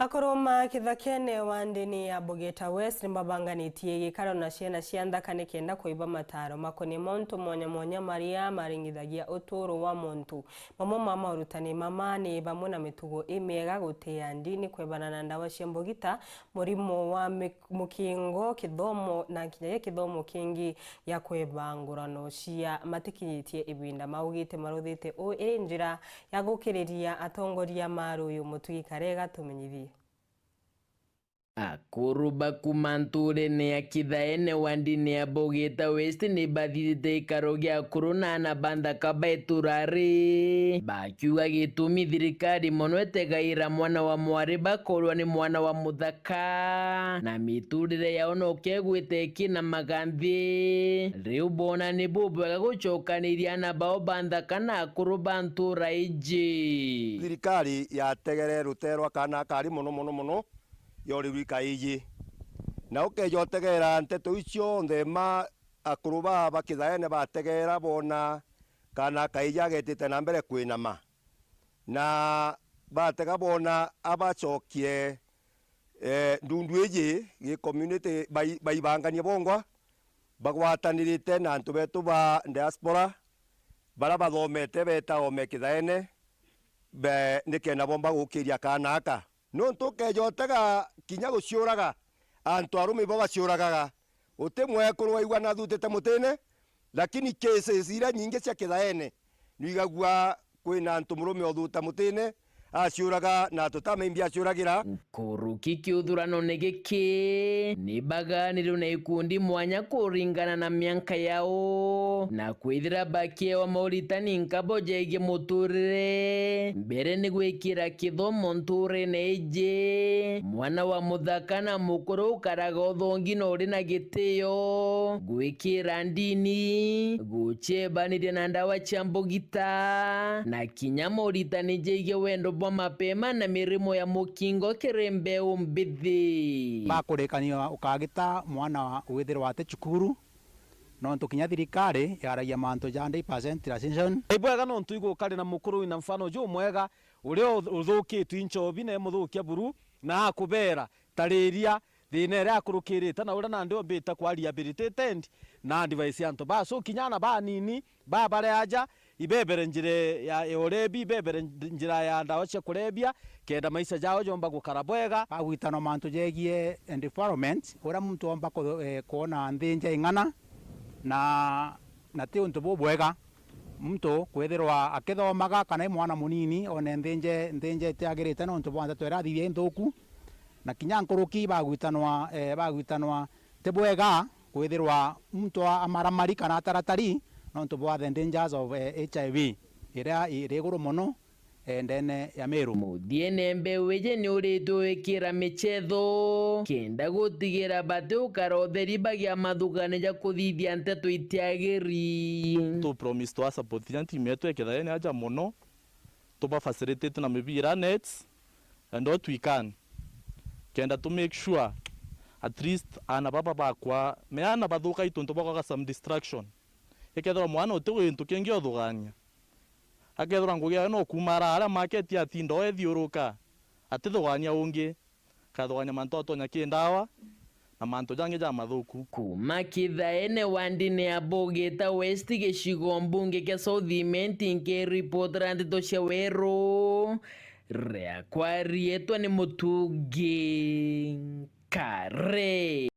Akoroma kithakene wa ndini ya Bogeta West nimbabanganitie gikaro na ciana cia nthaka kenda kuiba mataro makoni montu mwanya maria maringithagia uturo wa muntu mamo mama urutani mamani bamwe na mitugo imiega gutia ndini kwebana na ndawa cia mbugita murimo wa mukingo kithomo na kinyaye kithomo kingi ya kwebangurano cia matikinyitie ibinda maugite maruthite o njira ya gukiriria atongoria maruyu mutwikarega tumenyithie Akuruba kumanture ne akithaene wandini ya Bogeta West ni bathithite ikaro gia kuruna na banda kabaiturari bakiuga gitumi thirikari mono etegaira mwana wa mwari bakorwa ni mwana wa muthaka na miturire yao no kegwite kina maganthi riu bona ni bubwega gucokaniria na bao banda kana akuruba ntura iji thirikari yategere ruterwa kana kari mono yori wika iji na ukejotegera nteto icio nthema akuruba bakithaene bategera bona kana kaija getite na mbere kwinama na batega bona abacokie ndundu iji gi community baibangania bongwa bagwatanirite na antu betu ba diaspora bara bathomete betao mekithaene be nikenda bomba gukiria kanaka no ntukejotega kinya guciuraga antu arume bo baciuragaga utemwe kurwa igwa na thutete mutene lakini cases ira nyingi cia kithaene nigagua kwina antu murume othuta mutene aciuraga na tutameimbia aciuragira kuruki kiuthurano negiki ni baganiro na ikundi mwanya kuringana na mianka yao na kwithira bakie wa mauritani nkabo jege muturire mbere ni gwikira kithomo nture neje mwana wa muthaka na mukuru karaga uthongi no ri na gitio gwikira ndini guchebaniria na ndawa cia mbugita na kinya mauritani jege wendo bwa mapema na mirimo ya mukingo kirembe umbithi bakurekania ukagita mwana withirwa wate cukuru no tukinya thirikari yaragia manto ja 100% transition ibwega no ntuigo kari na mukuru na mfano jo mwega uria uthukitwe inchobi na muthukia buru na akubera tariria thina ria akurukirite na uria na ndio mbita kwa rehabilitated na device anto ba so kinyana ba nini ba bare aja ibebere njire ya urebi ibebere njira ya ndawa cia kurebia kenda maisha jao jomba gukara bwega agwitano manto jegie environment uria muntu omba kuona nthinja ing'ana na ti untu bubwega muntu kwithirwa akithomaga kana mwana munini one nthinje tiagirite no untu bwanta twerathithia nthuku na kinya nkuruki bagwitanwa ti bwega kwithirwa muntu amaramari kana ataratari no untu bwa the dangers of HIV iria iriguru muno ndene ya Meru muthiene mbeweje ni uritu wikira michetho kenda gutigira bate ukarotheri bagia mathugane ja kuthithia nteto itiagiri tu promise to support team yetu ekithaene aja muno to ba facilitate na mibira nets and what we can kenda to make sure at least ana baba bakwa meana bathuka ituntu bakwa some distraction ekethwa mwana utu into kengi othugania akethwa ngugia no kumara ara market ya tindo ethiuruka atithugania ungi kathugania mantoto nya kindawa na manto jange ja mathuku kuma kithaene wandini ya Bogeta West gicigo mbunge kia Southiment nke report randito cia weru ria kwarietwa ni mutungi kare.